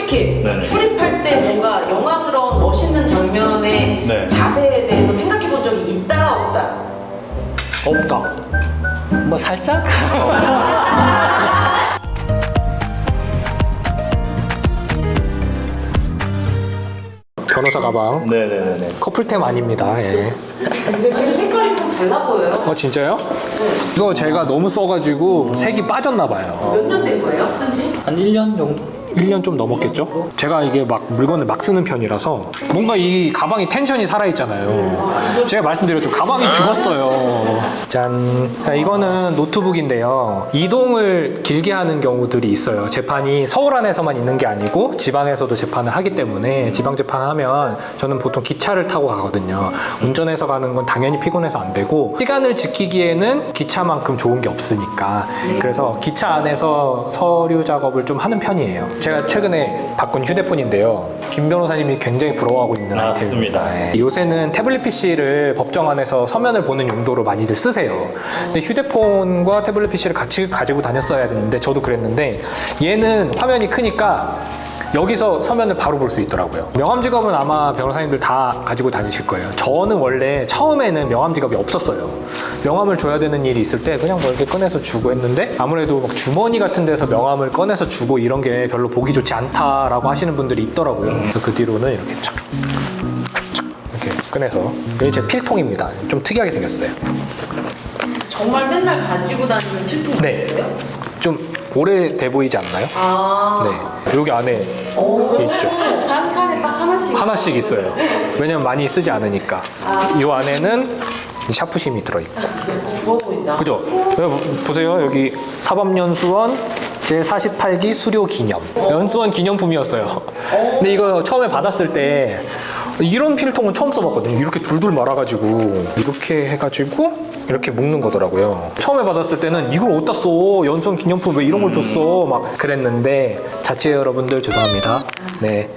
솔직히 네네. 출입할 때 뭔가 영화스러운 멋있는 장면의 네. 자세에 대해서 생각해 본 적이 있다 없다? 없다. 뭐 살짝? 변호사 가방. 네네네네. 커플템 아닙니다. 예. 근데 색깔이 좀 달라 보여요. 진짜요? 이거 제가 너무 써가지고 색이 빠졌나 봐요. 몇 년 된 거예요? 쓴지? 한 1년 정도? 1년 좀 넘었겠죠? 제가 이게 막 물건을 막 쓰는 편이라서 뭔가 이 가방이 텐션이 살아있잖아요. 제가 말씀드렸죠. 가방이 죽었어요. 짠. 자, 이거는 노트북인데요. 이동을 길게 하는 경우들이 있어요. 재판이 서울 안에서만 있는 게 아니고 지방에서도 재판을 하기 때문에 지방 재판하면 저는 보통 기차를 타고 가거든요. 운전해서 가는 건 당연히 피곤해서 안 되고 시간을 지키기에는 기차만큼 좋은 게 없으니까 그래서 기차 안에서 서류 작업을 좀 하는 편이에요. 제가 최근에 바꾼 휴대폰인데요. 김 변호사님이 굉장히 부러워하고 있는 맞습니다. 아이템입니다. 네. 요새는 태블릿 PC를 법정 안에서 서면을 보는 용도로 많이들 쓰세요. 근데 휴대폰과 태블릿 PC를 같이 가지고 다녔어야 되는데 저도 그랬는데 얘는 화면이 크니까 여기서 서면을 바로 볼 수 있더라고요. 명함 지갑은 아마 변호사님들 다 가지고 다니실 거예요. 저는 원래 처음에는 명함 지갑이 없었어요. 명함을 줘야 되는 일이 있을 때 그냥 뭐 이렇게 꺼내서 주고 했는데 아무래도 막 주머니 같은 데서 명함을 꺼내서 주고 이런 게 별로 보기 좋지 않다라고 하시는 분들이 있더라고요. 그래서 그 뒤로는 이렇게 착 이렇게 꺼내서 이게 제 필통입니다. 좀 특이하게 생겼어요. 정말 맨날 가지고 다니는 필통이 네. 있어요? 좀 오래돼 보이지 않나요? 아. 네. 여기 안에 있죠. 한 칸에 딱 하나씩. 하나씩 있어요. 왜냐면 많이 쓰지 않으니까. 이 안에는 샤프심이 들어있고. 좋아 보인다. 그죠? 보세요. 여기 사법연수원 제48기 수료 기념. 연수원 기념품이었어요. 근데 이거 처음에 받았을 때 이런 필통은 처음 써봤거든요. 이렇게 둘둘 말아가지고 이렇게 해가지고 이렇게 묶는 거더라고요. 처음에 받았을 때는 이걸 어디다 써? 연수원 기념품 왜 이런 걸 줬어? 막 그랬는데 자취해 여러분들 죄송합니다. 네.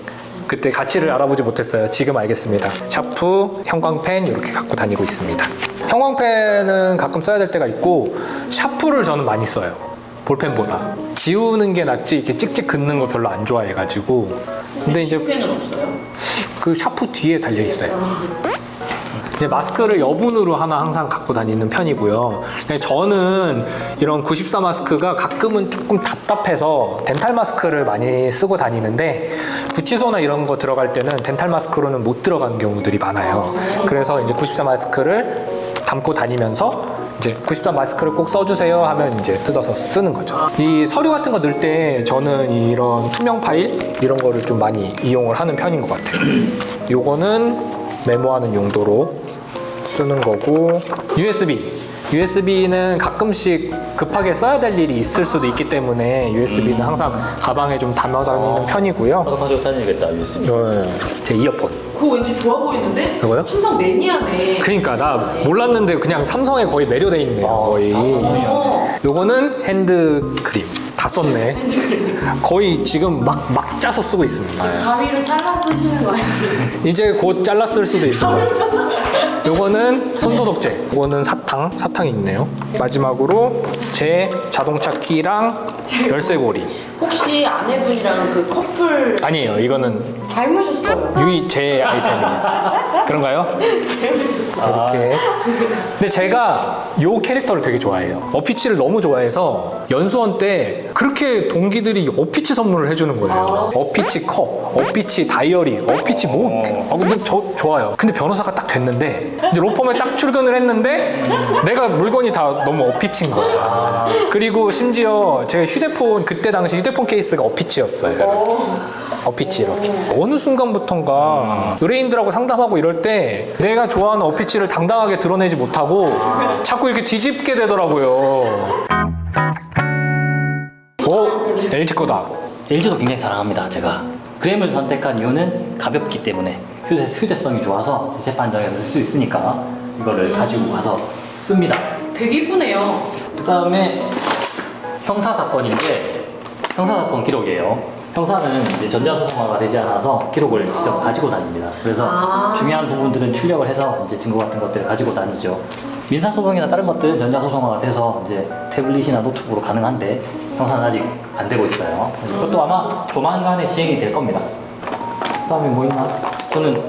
그때 가치를 알아보지 못했어요. 지금 알겠습니다. 샤프, 형광펜 이렇게 갖고 다니고 있습니다. 형광펜은 가끔 써야 될 때가 있고 샤프를 저는 많이 써요. 볼펜보다. 지우는 게 낫지 이렇게 찍찍 긋는 거 별로 안 좋아해가지고. 근데 이제 펜은 없어요? 그 샤프 뒤에 달려 있어요. 이제 마스크를 여분으로 하나 항상 갖고 다니는 편이고요. 저는 이런 94 마스크가 가끔은 조금 답답해서 덴탈 마스크를 많이 쓰고 다니는데 구치소나 이런 거 들어갈 때는 덴탈 마스크로는 못 들어가는 경우들이 많아요. 그래서 이제 94 마스크를 담고 다니면서 이제 94 마스크를 꼭 써주세요 하면 이제 뜯어서 쓰는 거죠. 이 서류 같은 거 넣을 때 저는 이런 투명 파일 이런 거를 좀 많이 이용을 하는 편인 것 같아요. 요거는 메모하는 용도로 쓰는 거고 USB는 가끔씩 급하게 써야 될 일이 있을 수도 있기 때문에 USB는 항상 가방에 좀 담아 다니는 편이고요. 나도 가지고 다니겠다, USB. 제 이어폰. 그거 왠지 좋아 보이는데? 이거요? 삼성 매니아네. 그러니까 나 몰랐는데 그냥 삼성에 거의 매료돼 있네요. 거의. 요거는 핸드크림. 다 썼네. 거의 지금 막 짜서 쓰고 있습니다. 가위를 잘라 쓰시는 거 아니에요? 이제 곧 잘라 쓸 수도 있어요. 요거는 손소독제. 요거는 사탕이 있네요. 마지막으로 제 자동차 키랑 열쇠고리. 혹시 아내분이랑 그 커플 아니에요. 이거는 닮으셨어요? 제 아이템이에요. 그런가요? 이렇게. 근데 제가 요 캐릭터를 되게 좋아해요. 어피치를 너무 좋아해서 연수원 때 그렇게 동기들이 어피치 선물을 해주는 거예요. 어피치 컵, 어피치 다이어리, 어피치 근데 저 좋아요. 근데 변호사가 딱 됐는데 이제 로펌에 딱 출근을 했는데 내가 물건이 다 너무 어피치인 거야. 그리고 심지어 제가 그때 당시 휴대폰 케이스가 어피치였어요. 어피치 이렇게. 어느 순간부턴가 의뢰인들하고 상담하고 이럴 때 내가 좋아하는 어피치를 당당하게 드러내지 못하고 자꾸 이렇게 뒤집게 되더라고요. LG 거다. LG도 굉장히 사랑합니다, 제가. 그램을 선택한 이유는 가볍기 때문에 휴대성이 좋아서 재판장에서 쓸 수 있으니까 이거를 가지고 가서 씁니다. 되게 이쁘네요. 그 다음에 형사사건인데 형사사건 기록이에요. 형사는 이제 전자소송화가 되지 않아서 기록을 직접 가지고 다닙니다. 그래서 중요한 부분들은 출력을 해서 이제 증거 같은 것들을 가지고 다니죠. 민사소송이나 다른 것들은 전자소송화가 돼서 이제 태블릿이나 노트북으로 가능한데 경사는 아직 안 되고 있어요. 그것도 아마 조만간에 시행이 될 겁니다. 그다음에 뭐 있나? 저는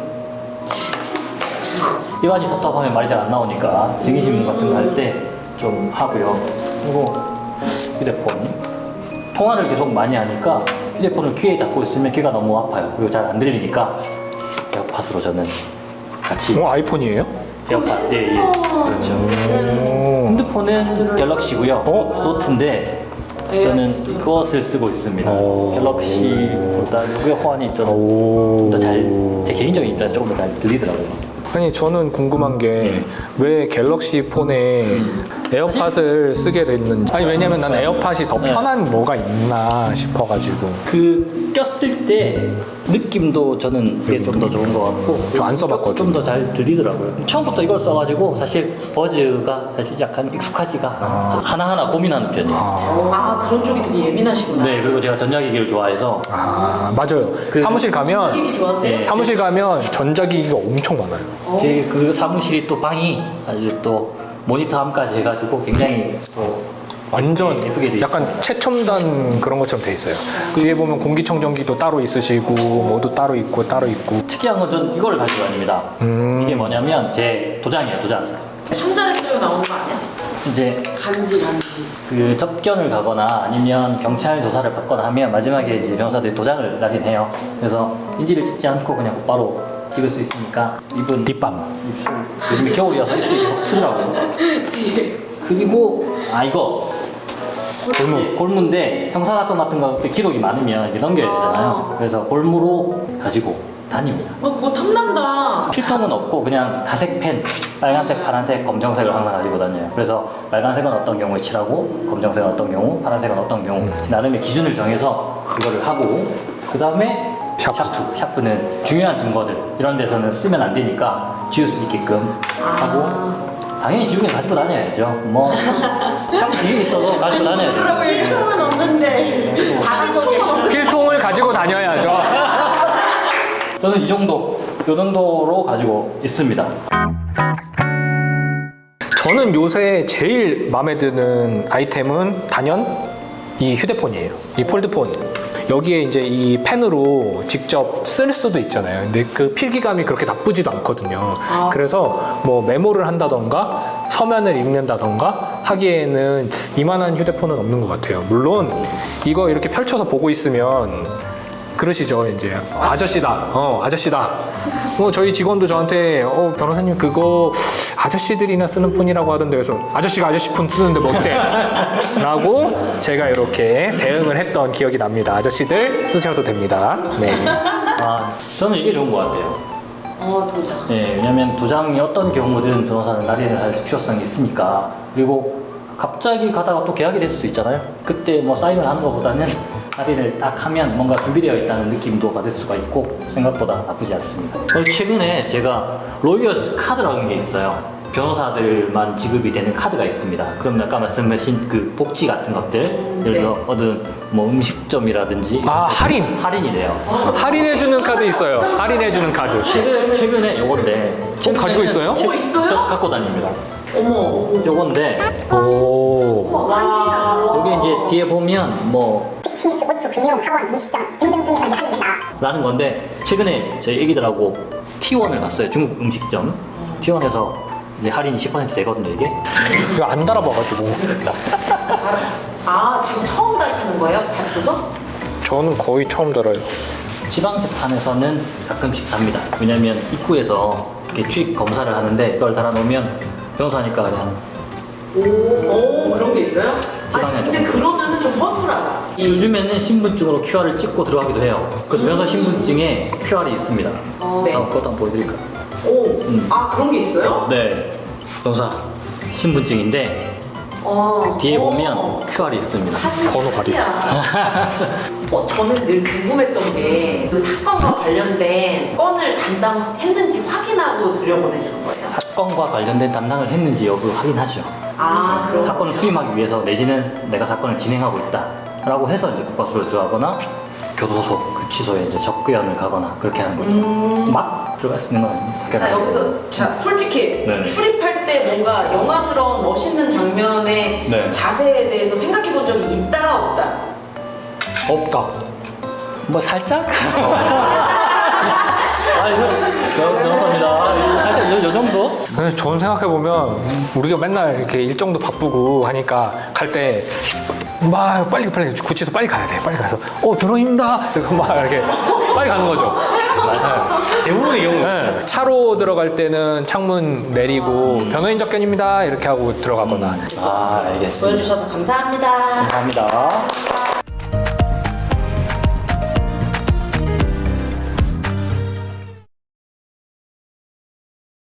입안이 답답하면 말이 잘 안 나오니까 증기신문 같은 거 할 때 좀 하고요. 그리고 휴대폰 통화를 계속 많이 하니까 휴대폰을 귀에 닫고 있으면 귀가 너무 아파요. 그리고 잘 안 들리니까 에어팟으로 저는 같이 아이폰이에요? 에어팟 예. 그렇죠. 핸드폰은 갤럭시고요. 노트인데 저는 이것을 쓰고 있습니다. 갤럭시보다 이게 호환이 좀 더 잘, 제 개인적인 입장에서 조금 더 잘 들리더라고요. 아니 저는 궁금한 게 왜 갤럭시 폰에 에어팟을 쓰게 됐는지. 아니 왜냐면 난 에어팟이 더 편한 뭐가 있나 싶어가지고. 그 꼈을 때 느낌도 저는 이게 좀 더 좋은 것 같고 저안 써봤거든요. 좀 더 잘 들리더라고요. 처음부터 이걸 써가지고 사실 버즈가 사실 약간 익숙하지가 하나하나 고민하는 편이에요. 아, 그런 쪽이 되게 예민하시구나. 네, 그리고 제가 전자기기를 좋아해서 맞아요. 사무실 가면 기기 좋아하세요? 네. 사무실 가면 전자기기가 엄청 많아요. 제 그 사무실이 또 방이 아주 또 모니터함까지 해가지고 굉장히 또 완전 예쁘게 돼 있어요. 약간 최첨단 그런 것처럼 돼 있어요. 뒤에 보면 공기청정기도 따로 있으시고 뭐도 따로 있고 따로 있고. 특이한 건 전 이걸 가지고 다닙니다. 이게 뭐냐면 제 도장이에요, 도장. 참잘했어요 나오는 거 아니야? 이제 간지. 그 접견을 가거나 아니면 경찰 조사를 받거나 하면 마지막에 이제 변호사들이 도장을 나긴 해요. 그래서 인지를 찍지 않고 그냥 바로 찍을 수 있으니까 입은 립밤. 입술 요즘에 겨울이어서 입술이 계속 트더라고요. 그리고 이거 골무인데 형사사건 같은 거 때 기록이 많으면 이게 넘겨야 되잖아요. 그래서 골무로 가지고 다닙니다. 뭐 탐난다. 필통은 없고 그냥 다색 펜, 빨간색, 파란색, 검정색을 항상 가지고 다녀요. 그래서 빨간색은 어떤 경우에 칠하고 검정색은 어떤 경우, 파란색은 어떤 경우 나름의 기준을 정해서 이거를 하고 그 다음에 샤프는 중요한 증거들 이런 데서는 쓰면 안 되니까 지울 수 있게끔 하고 당연히 지우개 가지고 다녀야죠. 뭐 샤프 뒤에 있어도 가지고 다녀야죠. 그러고 일통은 없는데 다 필통은 필통을 가지고 다녀야죠. 저는 이 정도로 가지고 있습니다. 저는 요새 제일 마음에 드는 아이템은 단연 이 휴대폰이에요. 이 폴드폰. 여기에 이제 이 펜으로 직접 쓸 수도 있잖아요. 근데 그 필기감이 그렇게 나쁘지도 않거든요. 그래서 뭐 메모를 한다던가 서면을 읽는다던가 하기에는 이만한 휴대폰은 없는 것 같아요. 물론 이거 이렇게 펼쳐서 보고 있으면 그러시죠. 이제 아저씨다. 아저씨다. 뭐 저희 직원도 저한테 변호사님 그거 아저씨들이나 쓰는 폰이라고 하던데 그래서 아저씨가 아저씨 폰 쓰는데 뭐 어때? 라고 제가 이렇게 대응을 했던 기억이 납니다. 아저씨들 쓰셔도 됩니다. 네. 저는 이게 좋은 것 같아요. 도장. 네, 왜냐면 도장이 어떤 경우든 변호사는 날인을 할 필요성이 있으니까. 그리고 갑자기 가다가 또 계약이 될 수도 있잖아요. 그때 뭐 사인을 하는 것보다는 날인을 딱 하면 뭔가 준비되어 있다는 느낌도 받을 수가 있고 생각보다 나쁘지 않습니다. 최근에 제가 로이어스 카드라는 게 있어요. 변호사들만 지급이 되는 카드가 있습니다. 그럼 아까 말씀하신 그 복지 같은 것들, 예를 들어 어떤 뭐 음식점이라든지 할인이 돼요. 할인해주는 카드 있어요. 할인해주는 카드. 최근에 요건데 가지고 있어요? 있어요? 저 갖고 다닙니다. 어머. 요건데 간지다. 여기 이제 뒤에 보면 뭐 피트니스, 골프, 금융, 학원, 음식점 등등등에서 이제 할인이 된다. 라는 건데 최근에 저희 애기들하고 T1을 갔어요. 중국 음식점 T1에서 이제 할인이 10% 되거든요 이게. 이거 안 달아봐가지고. 지금 처음 다시는 거예요? 바꾸서? 저는 거의 처음 달아요. 지방재판에서는 가끔씩 답니다. 왜냐면 입구에서 이렇게 출입 검사를 하는데 이걸 달아놓으면 변호사니까 그냥 오, 그런 게 있어요? 지방에 근데 그러면은 좀 허술하다. 요즘에는 신분증으로 QR을 찍고 들어가기도 해요. 그래서 변호사 신분증에 QR이 있습니다. 네. 그것도 한번 보여드릴까요? 그런 게 있어요? 네, 변호사 신분증인데 뒤에 보면 QR이 있습니다. 번호 가리. 저는 늘 궁금했던 게 그 사건과 관련된 건을 담당했는지 확인하고 들여보내주는 거예요. 사건과 관련된 담당을 했는지 여부를 확인하죠. 그럼 사건을 수임하기 위해서 내지는 내가 사건을 진행하고 있다라고 해서 이제 국과수로 들어가거나 교도소, 구치소에 이제 접견을 가거나 그렇게 하는 거죠. 막 들어갈 수 있는 건 아닙니다. 자, 여기서 솔직히 네네. 출입할 때 뭔가 영화스러운 멋있는 장면의 네. 자세에 대해서 생각해 생각해 본 적이 있다 없다? 없다. 뭐 살짝? 아 이거 변호사입니다. 살짝 요 정도? 근데 저는 생각해보면 우리가 맨날 이렇게 일정도 바쁘고 하니까 갈 때 막 빨리 구치소 빨리 가야 돼. 빨리 가서 변호인입니다. 이렇게 막 이렇게 빨리 가는 거죠. 대부분의 경우. 네. 차로 들어갈 때는 창문 내리고 변호인 접견입니다 이렇게 하고 들어가거나 아 알겠습니다. 보여주셔서 감사합니다. 감사합니다.